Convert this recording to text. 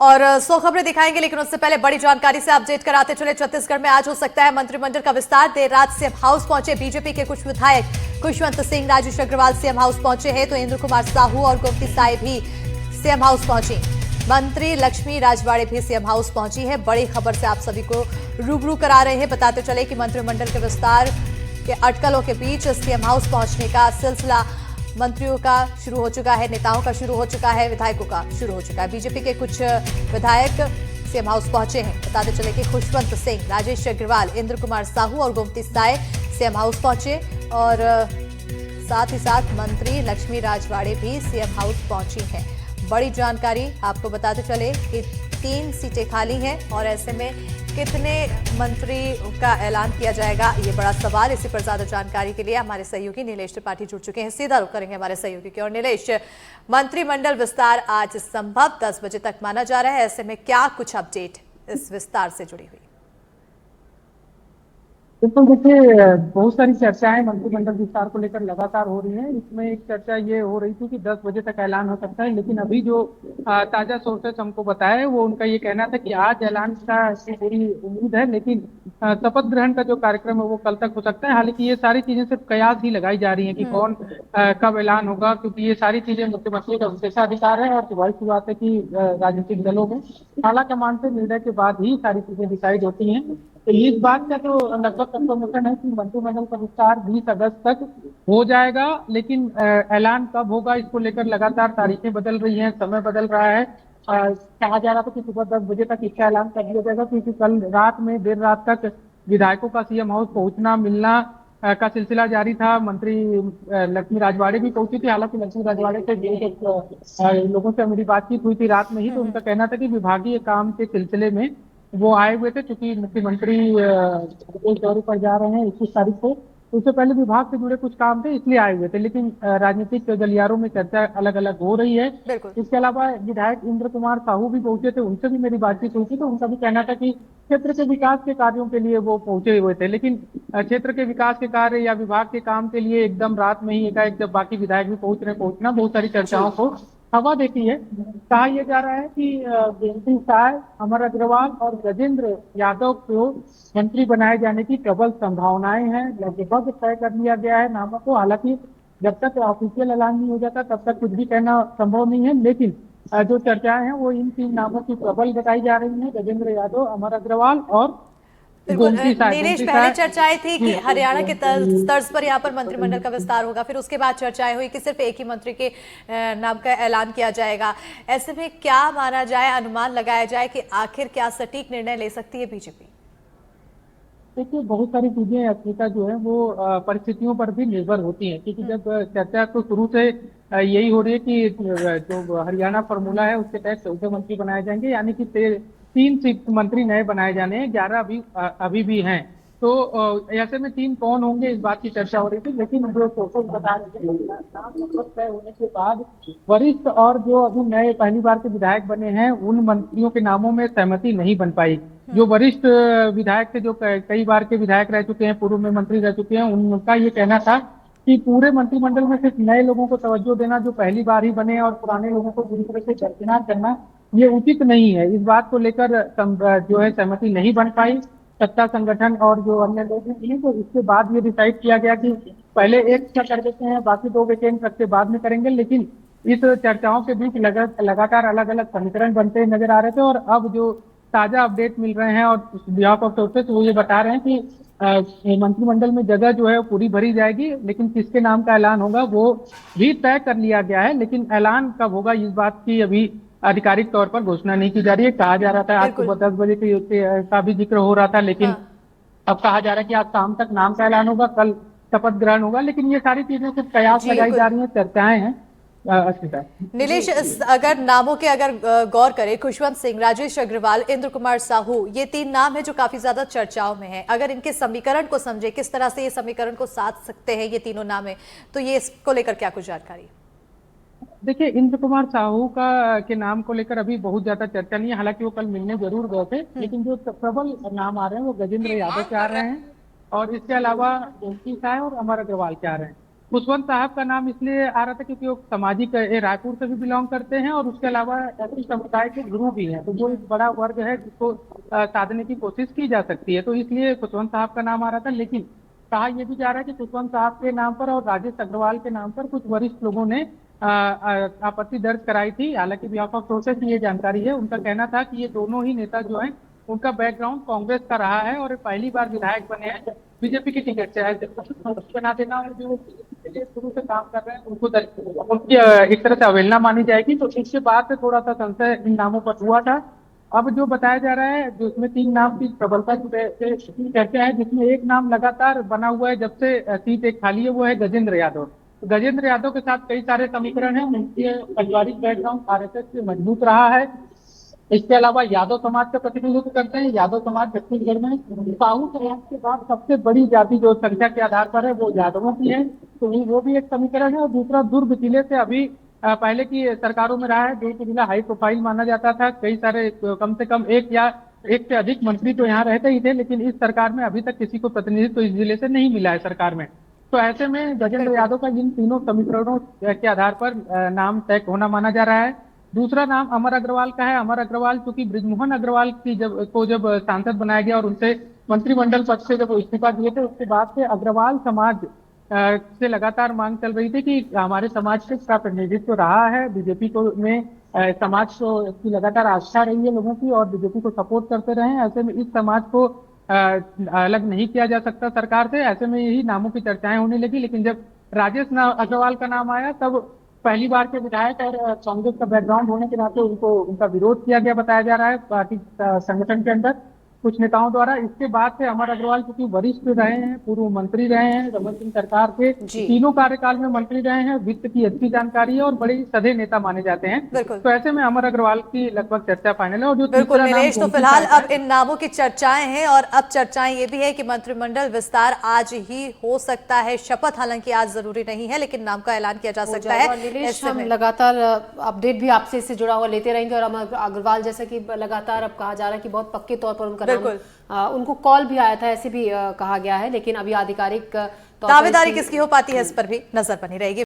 और 100 खबरें दिखाएंगे, लेकिन उससे पहले बड़ी जानकारी से अपडेट कराते चले। छत्तीसगढ़ में आज हो सकता है मंत्रिमंडल का विस्तार। देर रात सीएम हाउस पहुंचे बीजेपी के कुछ विधायक। खुशवंत सिंह, राजेश अग्रवाल सीएम हाउस पहुंचे हैं, तो इंद्र कुमार साहू और गोमती साय भी सीएम हाउस पहुंची। मंत्री लक्ष्मी राजवाड़े भी सीएम हाउस पहुंची है। बड़ी खबर से आप सभी को रूबरू करा रहे हैं। बताते चले कि मंत्रिमंडल के विस्तार के अटकलों के बीच सीएम हाउस पहुंचने का सिलसिला मंत्रियों का शुरू हो चुका है, नेताओं का शुरू हो चुका है, विधायकों का शुरू हो चुका है। बीजेपी के कुछ विधायक सीएम हाउस पहुंचे हैं। बताते चले कि खुशवंत सिंह, राजेश अग्रवाल, इंद्र कुमार साहू और गोमती साय सीएम हाउस पहुंचे और साथ ही साथ मंत्री लक्ष्मी राजवाड़े भी सीएम हाउस पहुंची हैं। बड़ी जानकारी आपको बताते चले कि 3 सीटें खाली हैं और ऐसे में कितने मंत्री का ऐलान किया जाएगा, ये बड़ा सवाल। इसी पर ज्यादा जानकारी के लिए हमारे सहयोगी नीलेश त्रिपाठी जुड़ चुके हैं। सीधा रुख करेंगे हमारे सहयोगी की ओर। नीलेश, मंत्रिमंडल विस्तार आज संभव 10 बजे तक माना जा रहा है, ऐसे में क्या कुछ अपडेट इस विस्तार से जुड़ी हुई? बिल्कुल, देखिए बहुत सारी चर्चाएं मंत्रिमंडल विस्तार को लेकर लगातार हो रही हैं। इसमें एक चर्चा ये हो रही थी कि 10 बजे तक ऐलान हो सकता है, लेकिन अभी जो ताजा सोर्सेस हमको बताए वो उनका ये कहना था कि आज ऐलान का की पूरी उम्मीद है, लेकिन शपथ ग्रहण का जो कार्यक्रम है वो कल तक हो सकता है। हालांकि ये सारी चीजें सिर्फ कयास ही लगाई जा रही हैं कि कौन कब ऐलान होगा, क्योंकि ये सारी चीजें मुख्यमंत्री का विशेषाधिकार है और स्वाभाविक सी बात है कि राजनीतिक दलों में आलाकमान से निर्णय के बाद ही सारी चीजें डिसाइड होती हैं। तो इस बात का तो लगभग कंफर्मेशन है कि मंत्रिमंडल का विस्तार 20 अगस्त तक हो जाएगा, लेकिन ऐलान कब होगा इसको लेकर लगातार तारीखें बदल रही हैं, समय बदल रहा है। कहा जा रहा था कि सुबह 10 बजे तक इसका ऐलान कर दिया जाएगा, क्योंकि कल रात में देर रात तक विधायकों का सीएम हाउस पहुंचना मिलना का सिलसिला जारी था। मंत्री लक्ष्मी राजवाड़े भी पहुंची थी। हालांकि लक्ष्मी राजवाड़े से लोगों से मेरी बातचीत हुई थी रात में ही, तो उनका कहना था कि विभागीय काम के सिलसिले में वो आए हुए थे, क्योंकि मुख्यमंत्री विदेश दौरे पर जा रहे हैं 21 तारीख को। तो उससे पहले विभाग से जुड़े कुछ काम थे, इसलिए आए हुए थे। लेकिन राजनीतिक गलियारों में चर्चा अलग अलग हो रही है। बिल्कुल। इसके अलावा विधायक इंद्र कुमार साहू भी पहुंचे थे, उनसे भी मेरी बातचीत हुई थी, तो उनका भी कहना था कि क्षेत्र के विकास के कार्यों के लिए वो पहुंचे हुए थे। लेकिन क्षेत्र के विकास के कार्य या विभाग के काम के लिए एकदम रात में ही एकाएक जब बाकी विधायक भी पहुंचना बहुत सारी चर्चाओं को हवा देती है। कहा यह जा रहा है कि गोमती साय, अमर अग्रवाल और गजेंद्र यादव को मंत्री बनाए जाने की प्रबल संभावनाएं हैं। लगभग तय कर लिया गया है नामों को। हालांकि जब तक ऑफिशियल ऐलान नहीं हो जाता तब तक कुछ भी कहना संभव नहीं है, लेकिन जो चर्चाएं हैं वो इन 3 नामों की प्रबल बताई जा रही है: गजेंद्र यादव, अमर अग्रवाल और बिल्कुल गोमती साय। नीलेश, गोमती पहले साय चर्चाएं थी कि हरियाणा के तर्ज पर यहाँ पर मंत्रिमंडल का विस्तार होगा, फिर उसके बाद चर्चाएं हुई कि सिर्फ एक ही मंत्री के नाम का ऐलान किया जाएगा। ऐसे में क्या माना जाए, अनुमान लगाया जाए कि आखिर क्या सटीक निर्णय ले सकती है बीजेपी? देखिए, बहुत सारी चीजें अस्मिता जो है वो परिस्थितियों पर भी निर्भर होती हैं, क्योंकि जब चर्चा तो शुरू से यही हो रही है कि जो हरियाणा फॉर्मूला है उसके तहत 14 मंत्री बनाए जाएंगे, यानी कि 3 मंत्री नए बनाए जाने हैं, 11 अभी भी हैं। तो ऐसे में 3 कौन होंगे इस बात की चर्चा हो रही थी, लेकिन जो सोर्सेज बता रहे थे नाम लगभग तय होने के बाद वरिष्ठ और जो अभी नए पहली बार के विधायक बने हैं उन मंत्रियों के नामों में सहमति नहीं बन पाई। जो वरिष्ठ विधायक थे, जो कई बार के विधायक रह चुके हैं, पूर्व में मंत्री रह चुके हैं, उनका ये कहना था कि पूरे मंत्रिमंडल में सिर्फ नए लोगों को तवज्जो देना जो पहली बार ही बने और पुराने लोगों को पूरी तरह से दरकिनार करना ये उचित नहीं है। इस बात को लेकर जो है सहमति नहीं बन पाई सत्ता संगठन और जो अन्य लोग हैं। तो इसके बाद ये डिसाइड किया गया कि पहले एक का कर देते हैं, बाकी 2 वैकेंट रख के बाद में करेंगे। लेकिन इस चर्चाओं के बीच लगातार अलग अलग समीकरण बनते नजर आ रहे थे, और अब जो ताजा अपडेट मिल रहे हैं और बिहाफ ऑफ सोर्सेस वो ये बता रहे हैं कि मंत्रिमंडल में जगह जो है वो पूरी भरी जाएगी, लेकिन किसके नाम का ऐलान होगा वो भी तय कर लिया गया है। लेकिन ऐलान कब होगा इस बात की अभी आधिकारिक तौर पर घोषणा नहीं की जा रही है। कहा जा रहा था आज बिल्कुल। सुबह 10 बजे का भी जिक्र हो रहा था, लेकिन हाँ। अब कहा जा रहा है कि आज शाम तक नाम का ऐलान होगा, कल शपथ ग्रहण होगा। लेकिन ये सारी चीजें सिर्फ कयास जी लगाई जा बिल्कुल। रही हैं, चर्चाएं हैं। अस्मिता नीलेश, अगर नामों के अगर गौर करें, खुशवंत सिंह, राजेश अग्रवाल, इंद्र कुमार साहू, ये 3 नाम है जो काफी ज्यादा चर्चाओं में है। अगर इनके समीकरण को समझे, किस तरह से ये समीकरण को साध सकते हैं ये तीनों नाम है, तो ये इसको लेकर क्या कुछ जानकारी? देखिए, इंद्र कुमार साहू का के नाम को लेकर अभी बहुत ज्यादा चर्चा नहीं है। हालांकि वो कल मिलने जरूर गए थे, लेकिन जो प्रबल नाम आ रहे हैं वो गजेंद्र यादव के आ रहे हैं, और इसके अलावा गोमती साय और अमर अग्रवाल के आ रहे हैं। खुशवंत साहब का नाम इसलिए आ रहा था क्योंकि वो सामाजिक रायपुर से भी बिलोंग करते हैं और उसके अलावा ऐसे समुदाय के गुरु भी हैं, तो वो एक बड़ा वर्ग है जिसको साधने की कोशिश की जा सकती है, तो इसलिए खुशवंत साहब का नाम आ रहा था। लेकिन कहा यह भी जा रहा है कि खुशवंत साहब के नाम पर और राजेश अग्रवाल के नाम पर कुछ वरिष्ठ लोगों ने आपत्ति दर्ज कराई थी। हालांकि बिहाफ ऑफ प्रोसेस ये जानकारी है, उनका कहना था कि ये दोनों ही नेता जो हैं उनका बैकग्राउंड कांग्रेस का रहा है और पहली बार विधायक बने हैं बीजेपी की टिकट से बना देना, और जो शुरू से काम कर रहे हैं उनको उनकी एक तरह से अवहेलना मानी जाएगी। तो इसके बाद से थोड़ा सा संशय इन नामों पर हुआ था। अब जो बताया जा रहा है, जो इसमें 3 नाम की प्रबलता की चर्चा है, जिसमें एक नाम लगातार बना हुआ है जब से सीट एक खाली है, वो है गजेंद्र यादव। तो गजेंद्र यादव के साथ कई सारे समीकरण हैं, उनके पारिवारिक बैकग्राउंड आरएसएस से मजबूत रहा है। इसके अलावा यादव समाज का प्रतिनिधित्व करते हैं। यादव समाज छत्तीसगढ़ में साहू समाज के बाद सबसे बड़ी जाति जो संख्या के आधार पर है वो यादवों की है, तो वो भी एक समीकरण है। और दूसरा, दुर्ग जिले से अभी पहले की सरकारों में रहा है, दुर्ग जिला हाई प्रोफाइल माना जाता था। कई सारे कम से कम एक से अधिक मंत्री तो यहाँ रहते ही थे, लेकिन इस सरकार में अभी तक किसी को प्रतिनिधित्व इस जिले से नहीं मिला है सरकार में। तो ऐसे में गजेंद्र यादव का इन तीनों समीकरणों के आधार पर नाम तय होना माना जा रहा है। दूसरा नाम अमर अग्रवाल का है। अमर अग्रवाल चूंकि बृजमोहन अग्रवाल की जब सांसद बनाया गया और उनसे मंत्रिमंडल पद से जब इस्तीफा दिए थे, उसके बाद से अग्रवाल समाज से लगातार मांग चल रही थी कि हमारे समाज का प्रतिनिधित्व रहा है बीजेपी को में समाज को की लगातार आस्था रही है लोगों की और बीजेपी को सपोर्ट करते रहे। ऐसे में इस समाज को अलग नहीं किया जा सकता सरकार से। ऐसे में यही नामों की चर्चाएं होने लगी। लेकिन जब अग्रवाल का नाम आया, तब पहली बार के विधायक और कांग्रेस का बैकग्राउंड होने के नाते उनका विरोध किया गया, बताया जा रहा है पार्टी संगठन के अंदर कुछ नेताओं द्वारा। इसके बाद से अमर अग्रवाल क्योंकि वरिष्ठ रहे हैं, पूर्व मंत्री रहे हैं रमन सिंह सरकार के, तीनों कार्यकाल में मंत्री रहे हैं, वित्त की अच्छी जानकारी है और बड़े सधे नेता माने जाते हैं। तो ऐसे में अमर अग्रवाल की लगभग चर्चा फाइनल है। और जो बिल्कुल नीलेश, तो फिलहाल अब इन नामों की चर्चाएं हैं और अब चर्चाएं ये भी है कि मंत्रिमंडल विस्तार आज ही हो सकता है। शपथ हालांकि आज जरूरी नहीं है, लेकिन नाम का ऐलान किया जा सकता है। नीलेश, हम लगातार अपडेट भी आपसे इससे जुड़ा हुआ लेते रहेंगे और अमर अग्रवाल जैसा कि लगातार अब कहा जा रहा है कि बहुत पक्के तौर पर उनका नाम, उनको कॉल भी आया था, ऐसे भी कहा गया है, लेकिन अभी आधिकारिक दावेदारी किसकी हो पाती है इस पर भी नजर बनी रहेगी।